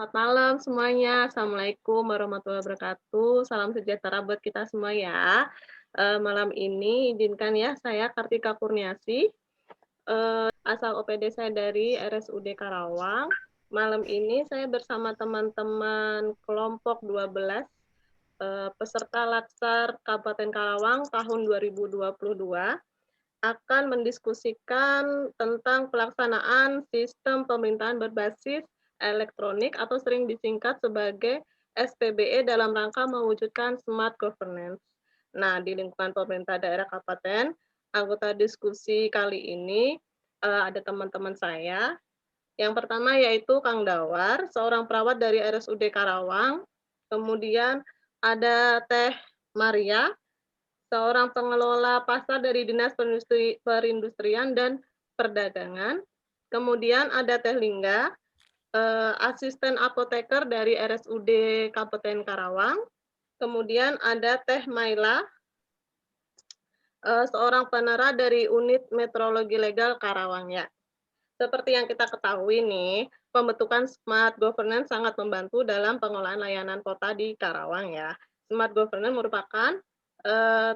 Selamat malam semuanya. Assalamualaikum warahmatullahi wabarakatuh. Salam sejahtera buat kita semua ya. Malam ini izinkan ya saya Kartika Kurniasi, asal OPD saya dari RSUD Karawang. Malam ini saya bersama teman-teman kelompok 12 peserta Latsar Kabupaten Karawang tahun 2022 akan mendiskusikan tentang pelaksanaan sistem pemerintahan berbasis elektronik atau sering disingkat sebagai SPBE dalam rangka mewujudkan smart governance. Nah, di lingkungan pemerintah daerah kabupaten, anggota diskusi kali ini ada teman-teman saya. Yang pertama yaitu Kang Dawar, seorang perawat dari RSUD Karawang. Kemudian ada Teh Maria, seorang pengelola pasar dari Dinas Perindustrian dan Perdagangan. Kemudian ada Teh Lingga, asisten apoteker dari RSUD Kabupaten Karawang. Kemudian ada Teh Maila, seorang penera dari Unit Meteorologi Legal Karawang ya. Seperti yang kita ketahui nih, pembentukan smart governance sangat membantu dalam pengelolaan layanan kota di Karawang ya. Smart governance merupakan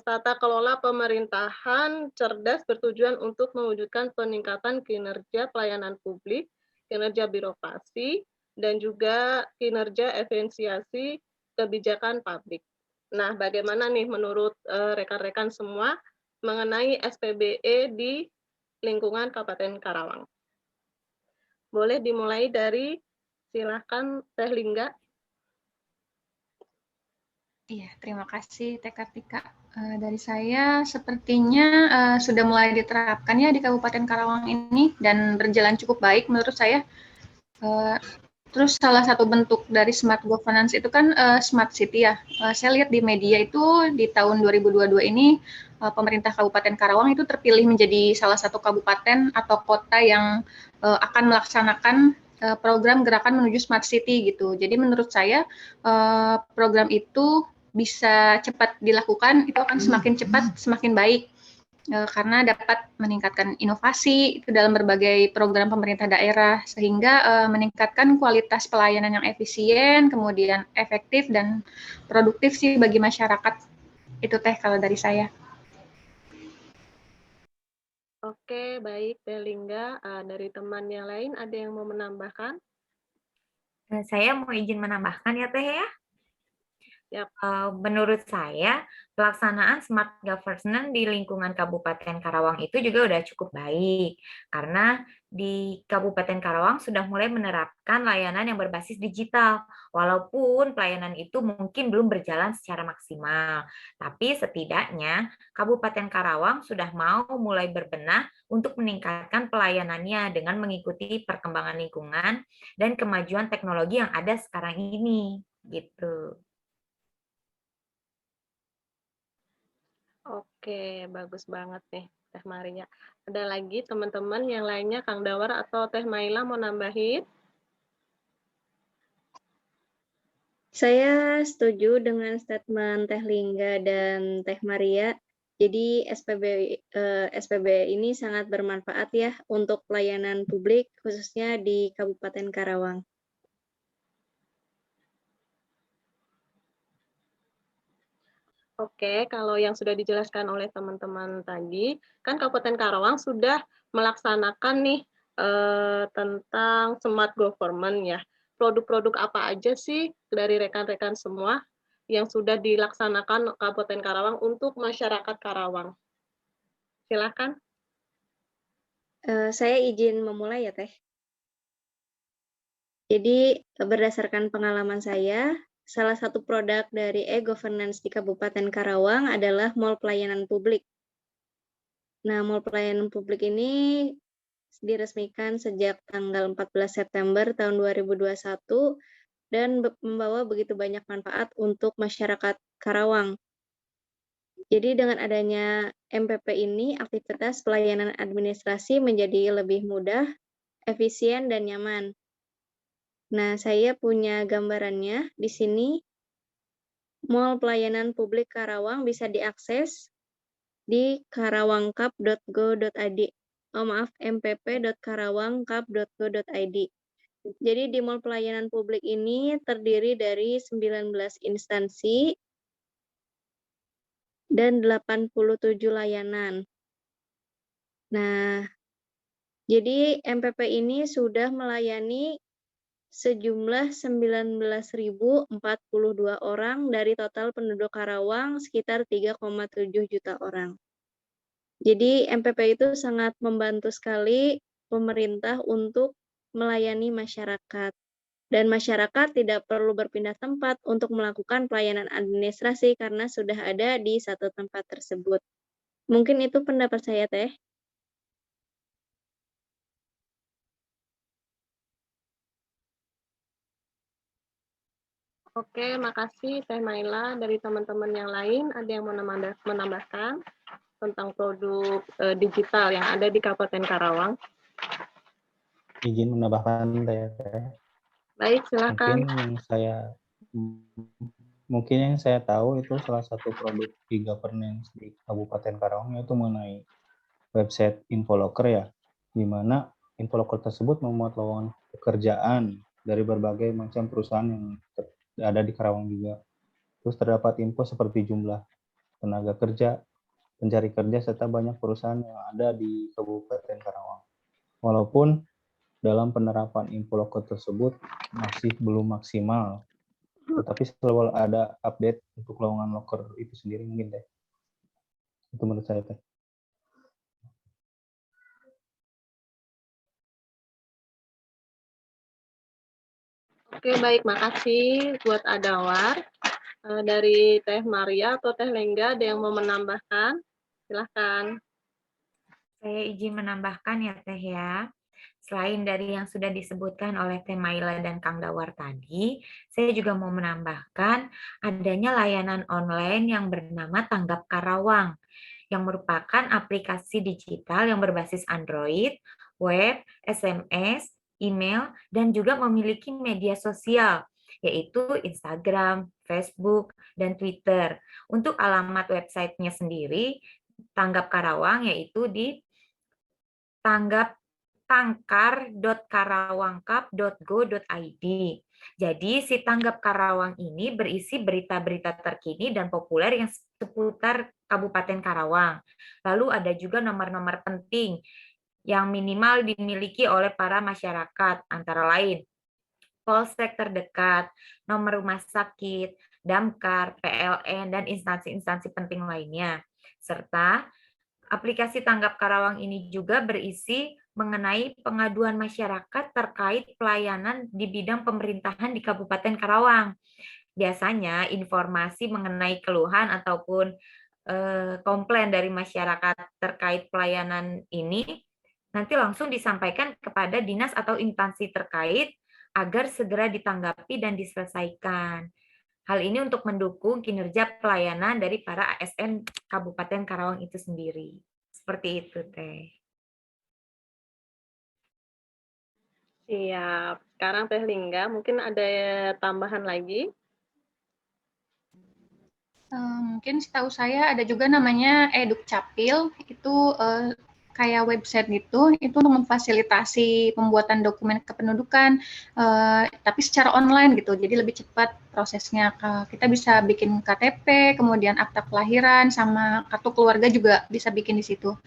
tata kelola pemerintahan cerdas bertujuan untuk mewujudkan peningkatan kinerja pelayanan publik, kinerja birokrasi, dan juga kinerja efisiensi kebijakan publik. Nah, bagaimana nih menurut rekan-rekan semua mengenai SPBE di lingkungan Kabupaten Karawang? Boleh dimulai dari silakan Teh Lingga. Iya, terima kasih Teh Kartika. Dari saya sepertinya sudah mulai diterapkan ya di Kabupaten Karawang ini dan berjalan cukup baik menurut saya. Terus salah satu bentuk dari smart governance itu kan smart city ya. Saya lihat di media itu di tahun 2022 ini pemerintah Kabupaten Karawang itu terpilih menjadi salah satu kabupaten atau kota yang akan melaksanakan program gerakan menuju smart city gitu. Jadi menurut saya program itu bisa cepat dilakukan, itu akan semakin cepat, semakin baik. Karena dapat meningkatkan inovasi itu dalam berbagai program pemerintah daerah sehingga meningkatkan kualitas pelayanan yang efisien, kemudian efektif dan produktif sih bagi masyarakat. Itu Teh kalau dari saya. Oke, baik Teh Lingga. Dari teman yang lain ada yang mau menambahkan? Saya mau izin menambahkan ya Teh ya. Yap. Menurut saya, pelaksanaan smart governance di lingkungan Kabupaten Karawang itu juga udah cukup baik. Karena di Kabupaten Karawang sudah mulai menerapkan layanan yang berbasis digital. Walaupun pelayanan itu mungkin belum berjalan secara maksimal. Tapi setidaknya Kabupaten Karawang sudah mau mulai berbenah untuk meningkatkan pelayanannya dengan mengikuti perkembangan lingkungan dan kemajuan teknologi yang ada sekarang ini. Gitu. Oke, bagus banget nih Teh Maria. Ada lagi teman-teman yang lainnya, Kang Dawar atau Teh Maila mau nambahin? Saya setuju dengan statement Teh Lingga dan Teh Maria. Jadi SPB ini sangat bermanfaat ya untuk pelayanan publik khususnya di Kabupaten Karawang. Oke, kalau yang sudah dijelaskan oleh teman-teman tadi, kan Kabupaten Karawang sudah melaksanakan nih tentang smart government ya. Produk-produk apa aja sih dari rekan-rekan semua yang sudah dilaksanakan Kabupaten Karawang untuk masyarakat Karawang? Silakan. Saya izin memulai ya Teh. Jadi berdasarkan pengalaman saya, salah satu produk dari e-governance di Kabupaten Karawang adalah Mall Pelayanan Publik. Nah, Mall Pelayanan Publik ini diresmikan sejak tanggal 14 September tahun 2021 dan membawa begitu banyak manfaat untuk masyarakat Karawang. Jadi dengan adanya MPP ini, aktivitas pelayanan administrasi menjadi lebih mudah, efisien, dan nyaman. Nah, saya punya gambarannya di sini. Mall Pelayanan Publik Karawang bisa diakses di karawangkap.go.id. MPP.karawangkap.go.id. Jadi di Mall Pelayanan Publik ini terdiri dari 19 instansi dan 87 layanan. Nah, jadi MPP ini sudah melayani sejumlah 19.042 orang dari total penduduk Karawang sekitar 3,7 juta orang. Jadi MPP itu sangat membantu sekali pemerintah untuk melayani masyarakat. Dan masyarakat tidak perlu berpindah tempat untuk melakukan pelayanan administrasi karena sudah ada di satu tempat tersebut. Mungkin itu pendapat saya, Teh. Oke, makasih Teh Maila. Dari teman-teman yang lain, ada yang mau menambahkan tentang produk digital yang ada di Kabupaten Karawang? Izin menambahkan, Teh. Baik, silakan. Mungkin yang saya tahu itu salah satu produk e-governance di Kabupaten Karawang yaitu mengenai website Infoloker ya, di mana Infoloker tersebut memuat lowongan pekerjaan dari berbagai macam perusahaan yang ada di Karawang juga. Terus terdapat info seperti jumlah tenaga kerja, pencari kerja, serta banyak perusahaan yang ada di Kabupaten Karawang. Walaupun dalam penerapan Infoloker tersebut masih belum maksimal, tetapi selalu ada update untuk lowongan loker itu sendiri mungkin deh. Itu menurut saya Teh. Oke, baik. Makasih buat Adawar. Dari Teh Maria atau Teh Lengga, ada yang mau menambahkan? Silahkan. Saya izin menambahkan ya Teh ya. Selain dari yang sudah disebutkan oleh Teh Maila dan Kang Dawar tadi, saya juga mau menambahkan adanya layanan online yang bernama Tanggap Karawang, yang merupakan aplikasi digital yang berbasis Android, web, SMS, email, dan juga memiliki media sosial, yaitu Instagram, Facebook, dan Twitter. Untuk alamat websitenya sendiri, Tanggap Karawang, yaitu di tangkar.karawangkap.go.id. Jadi si Tanggap Karawang ini berisi berita-berita terkini dan populer yang seputar Kabupaten Karawang. Lalu ada juga nomor-nomor penting yang minimal dimiliki oleh para masyarakat, antara lain polsek terdekat, nomor rumah sakit, damkar, PLN, dan instansi-instansi penting lainnya. Serta aplikasi Tanggap Karawang ini juga berisi mengenai pengaduan masyarakat terkait pelayanan di bidang pemerintahan di Kabupaten Karawang. Biasanya informasi mengenai keluhan ataupun komplain dari masyarakat terkait pelayanan ini nanti langsung disampaikan kepada dinas atau instansi terkait agar segera ditanggapi dan diselesaikan. Hal ini untuk mendukung kinerja pelayanan dari para ASN Kabupaten Karawang itu sendiri. Seperti itu, Teh. Siap. Sekarang Teh Lingga, mungkin ada tambahan lagi? Mungkin setahu saya ada juga namanya Edukcapil, itu kayak website gitu, itu untuk memfasilitasi pembuatan dokumen kependudukan, tapi secara online gitu, jadi lebih cepat prosesnya. Kita bisa bikin KTP, kemudian akta kelahiran, sama kartu keluarga juga bisa bikin di situ.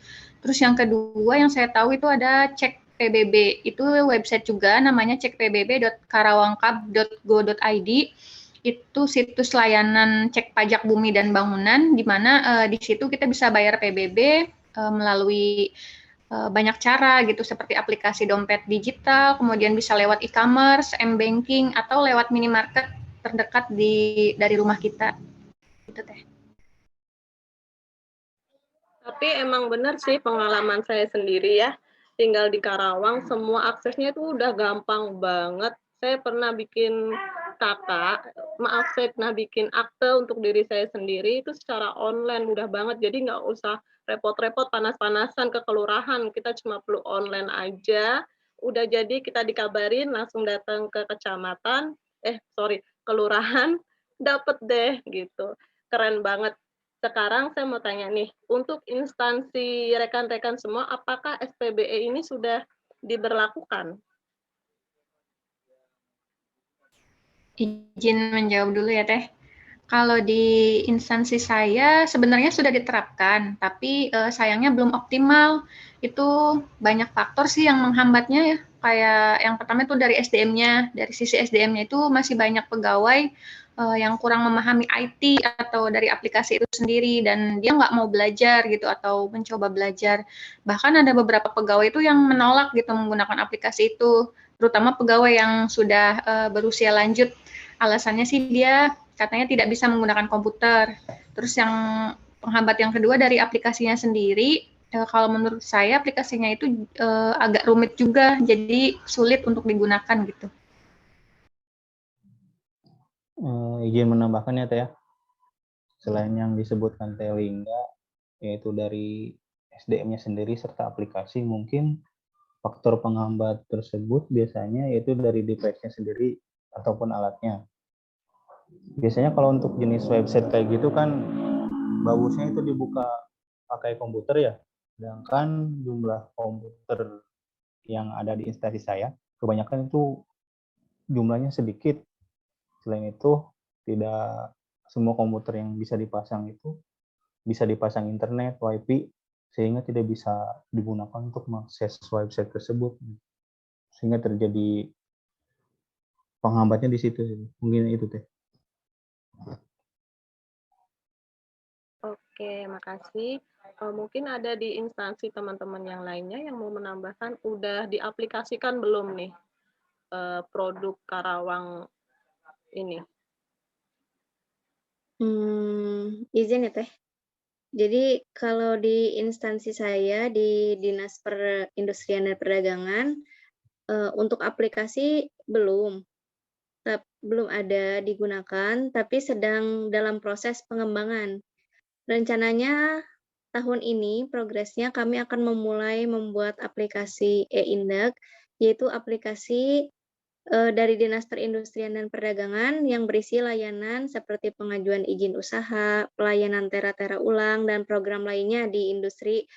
Terus yang kedua yang saya tahu itu ada Cek PBB, itu website juga namanya cekpbb.karawangkap.go.id. Itu situs layanan cek pajak bumi dan bangunan, di mana di situ kita bisa bayar PBB melalui banyak cara gitu, seperti aplikasi dompet digital, kemudian bisa lewat e-commerce, m-banking, atau lewat minimarket terdekat dari rumah kita. Gitu, Teh. Tapi emang benar sih pengalaman saya sendiri ya, tinggal di Karawang, semua aksesnya itu udah gampang banget. Saya pernah bikin saya pernah bikin akte untuk diri saya sendiri itu secara online, mudah banget. Jadi nggak usah repot-repot panas-panasan ke kelurahan, kita cuma perlu online aja, udah jadi kita dikabarin, langsung datang ke kelurahan, dapet deh gitu. Keren banget. Sekarang saya mau tanya nih, untuk instansi rekan-rekan semua, apakah SPBE ini sudah diberlakukan? Izin menjawab dulu ya Teh. Kalau di instansi saya sebenarnya sudah diterapkan, tapi sayangnya belum optimal. Itu banyak faktor sih yang menghambatnya ya. Kayak yang pertama itu dari SDM-nya, dari sisi SDM-nya itu masih banyak pegawai yang kurang memahami IT atau dari aplikasi itu sendiri dan dia nggak mau belajar gitu atau mencoba belajar. Bahkan ada beberapa pegawai itu yang menolak gitu menggunakan aplikasi itu, terutama pegawai yang sudah berusia lanjut. Alasannya sih dia katanya tidak bisa menggunakan komputer. Terus yang penghambat yang kedua dari aplikasinya sendiri, kalau menurut saya aplikasinya itu agak rumit juga, jadi sulit untuk digunakan gitu. Izin menambahkan ya Teh ya. Selain yang disebutkan Teh Lingga, yaitu dari SDM-nya sendiri serta aplikasi, mungkin faktor penghambat tersebut biasanya yaitu dari device-nya sendiri ataupun alatnya. Biasanya kalau untuk jenis website kayak gitu kan bagusnya itu dibuka pakai komputer ya. Sedangkan jumlah komputer yang ada di instansi saya kebanyakan itu jumlahnya sedikit. Selain itu tidak semua komputer yang bisa dipasang itu bisa dipasang internet, wifi, sehingga tidak bisa digunakan untuk mengakses website tersebut. Sehingga terjadi penghambatnya di situ. Mungkin itu Teh. Oke, makasih. Mungkin ada di instansi teman-teman yang lainnya yang mau menambahkan, udah diaplikasikan belum nih produk Karawang ini? Izin ya Teh. Jadi kalau di instansi saya di Dinas Perindustrian dan Perdagangan, untuk aplikasi belum ada digunakan, tapi sedang dalam proses pengembangan. Rencananya tahun ini progresnya kami akan memulai membuat aplikasi e-Indak, yaitu aplikasi dari Dinas Perindustrian dan Perdagangan yang berisi layanan seperti pengajuan izin usaha, pelayanan tera-tera ulang, dan program lainnya di industri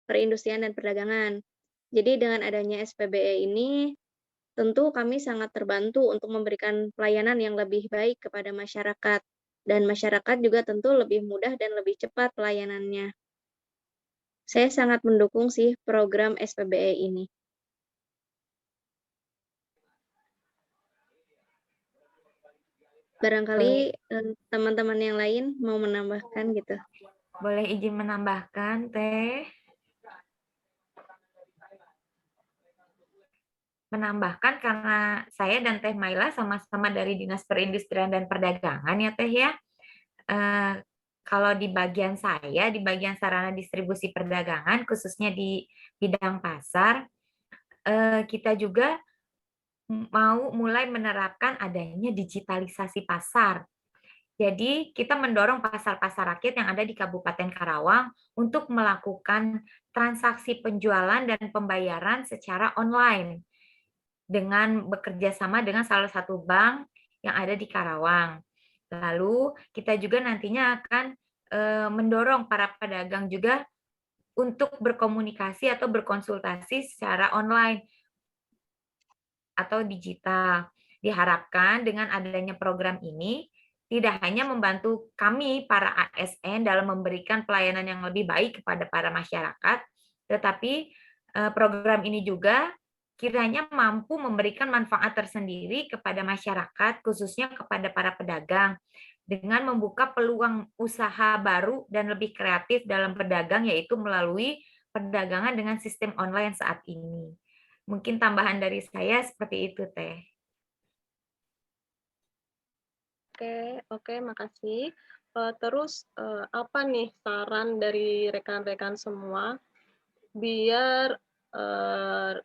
perindustrian dan perdagangan. Jadi dengan adanya SPBE ini, tentu kami sangat terbantu untuk memberikan pelayanan yang lebih baik kepada masyarakat. Dan masyarakat juga tentu lebih mudah dan lebih cepat pelayanannya. Saya sangat mendukung sih program SPBE ini. Barangkali teman-teman yang lain mau menambahkan gitu. Boleh izin menambahkan, Teh? Menambahkan karena saya dan Teh Maila sama-sama dari Dinas Perindustrian dan Perdagangan ya Teh ya. Kalau di bagian saya, di bagian sarana distribusi perdagangan, khususnya di bidang pasar, kita juga mau mulai menerapkan adanya digitalisasi pasar. Jadi kita mendorong pasar-pasar rakyat yang ada di Kabupaten Karawang untuk melakukan transaksi penjualan dan pembayaran secara online dengan bekerja sama dengan salah satu bank yang ada di Karawang. Lalu kita juga nantinya akan mendorong para pedagang juga untuk berkomunikasi atau berkonsultasi secara online atau digital. Diharapkan dengan adanya program ini tidak hanya membantu kami para ASN dalam memberikan pelayanan yang lebih baik kepada para masyarakat, tetapi program ini juga kiranya mampu memberikan manfaat tersendiri kepada masyarakat, khususnya kepada para pedagang, dengan membuka peluang usaha baru dan lebih kreatif dalam berdagang, yaitu melalui perdagangan dengan sistem online saat ini. Mungkin tambahan dari saya seperti itu, Teh. Oke, makasih. Terus apa nih saran dari rekan-rekan semua biar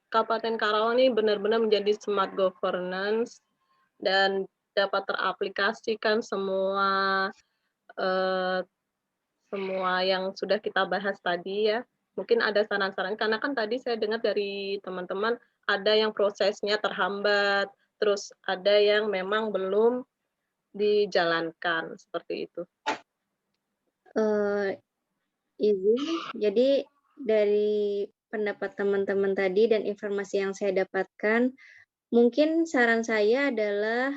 Kabupaten Karawang ini benar-benar menjadi smart governance dan dapat teraplikasikan semua yang sudah kita bahas tadi ya. Mungkin ada saran-saran, karena kan tadi saya dengar dari teman-teman ada yang prosesnya terhambat, terus ada yang memang belum dijalankan, seperti itu. Izin, jadi dari pendapat teman-teman tadi dan informasi yang saya dapatkan, Mungkin saran saya adalah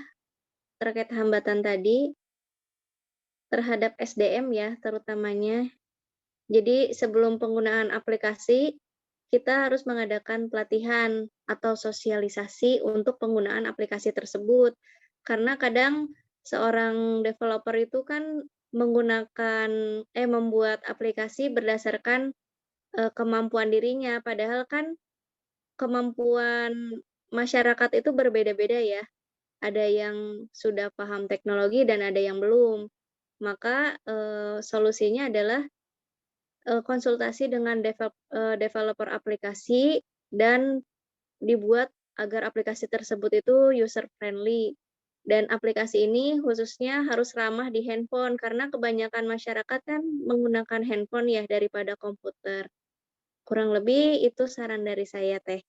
terkait hambatan tadi terhadap SDM ya terutamanya. Jadi sebelum penggunaan aplikasi, kita harus mengadakan pelatihan atau sosialisasi untuk penggunaan aplikasi tersebut. Karena kadang seorang developer itu kan membuat aplikasi berdasarkan kemampuan dirinya, padahal kan kemampuan masyarakat itu berbeda-beda ya. Ada yang sudah paham teknologi dan ada yang belum. Maka solusinya adalah konsultasi dengan developer aplikasi dan dibuat agar aplikasi tersebut itu user friendly. Dan aplikasi ini khususnya harus ramah di handphone karena kebanyakan masyarakat kan menggunakan handphone ya daripada komputer. Kurang lebih itu saran dari saya, Teh.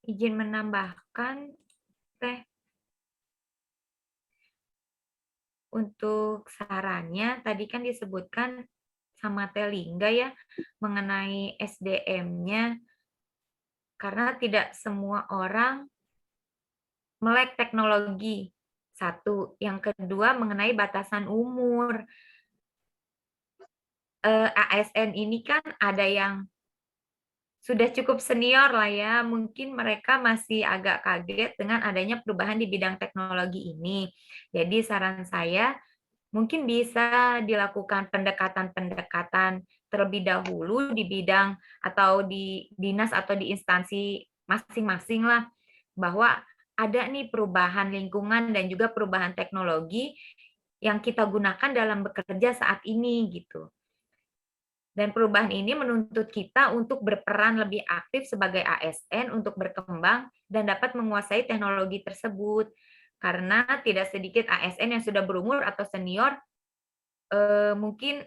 Izin menambahkan, Teh, untuk sarannya tadi kan disebutkan sama Teh Lingga ya mengenai SDM-nya, karena tidak semua orang melek teknologi. Satu, yang kedua mengenai batasan umur. ASN ini kan ada yang sudah cukup senior lah ya, mungkin mereka masih agak kaget dengan adanya perubahan di bidang teknologi ini. Jadi saran saya mungkin bisa dilakukan pendekatan-pendekatan terlebih dahulu di bidang atau di dinas atau di instansi masing-masing lah, bahwa ada nih perubahan lingkungan dan juga perubahan teknologi yang kita gunakan dalam bekerja saat ini gitu. Dan perubahan ini menuntut kita untuk berperan lebih aktif sebagai ASN untuk berkembang dan dapat menguasai teknologi tersebut. Karena tidak sedikit ASN yang sudah berumur atau senior, mungkin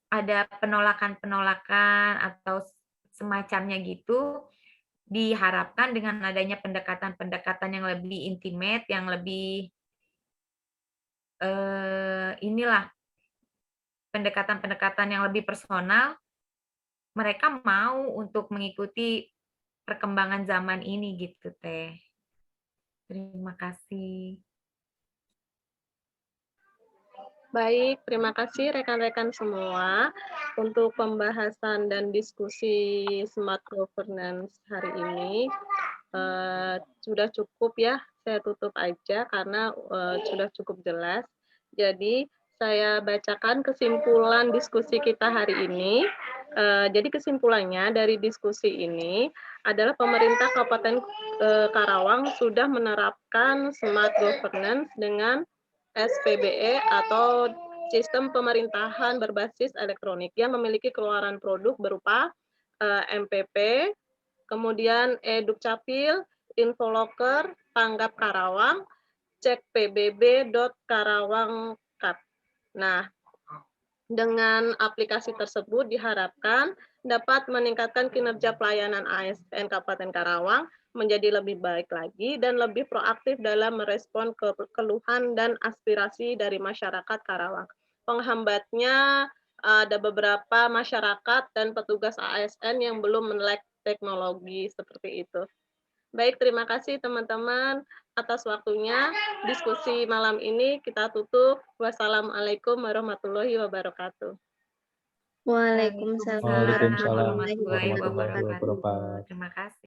ada penolakan-penolakan atau semacamnya gitu. Diharapkan dengan adanya pendekatan-pendekatan yang lebih intimate, yang lebih inilah pendekatan-pendekatan yang lebih personal, mereka mau untuk mengikuti perkembangan zaman ini gitu, Teh. Terima kasih. Baik, terima kasih rekan-rekan semua untuk pembahasan dan diskusi Smart Governance hari ini. Sudah cukup ya, saya tutup aja karena sudah cukup jelas. Jadi saya bacakan kesimpulan diskusi kita hari ini. Jadi kesimpulannya dari diskusi ini adalah pemerintah Kabupaten Karawang sudah menerapkan Smart Governance dengan SPBE atau Sistem Pemerintahan Berbasis Elektronik yang memiliki keluaran produk berupa MPP, kemudian Edukcapil, Infoloker, Tanggap Karawang, cek pbb.karawang.kat. Nah, dengan aplikasi tersebut diharapkan dapat meningkatkan kinerja pelayanan ASN Kabupaten Karawang menjadi lebih baik lagi dan lebih proaktif dalam merespon keluhan dan aspirasi dari masyarakat Karawang. Penghambatnya ada beberapa masyarakat dan petugas ASN yang belum melek teknologi seperti itu. Baik, terima kasih teman-teman atas waktunya. Diskusi malam ini kita tutup. Wassalamualaikum warahmatullahi wabarakatuh. Waalaikumsalam warahmatullahi wabarakatuh. Terima kasih.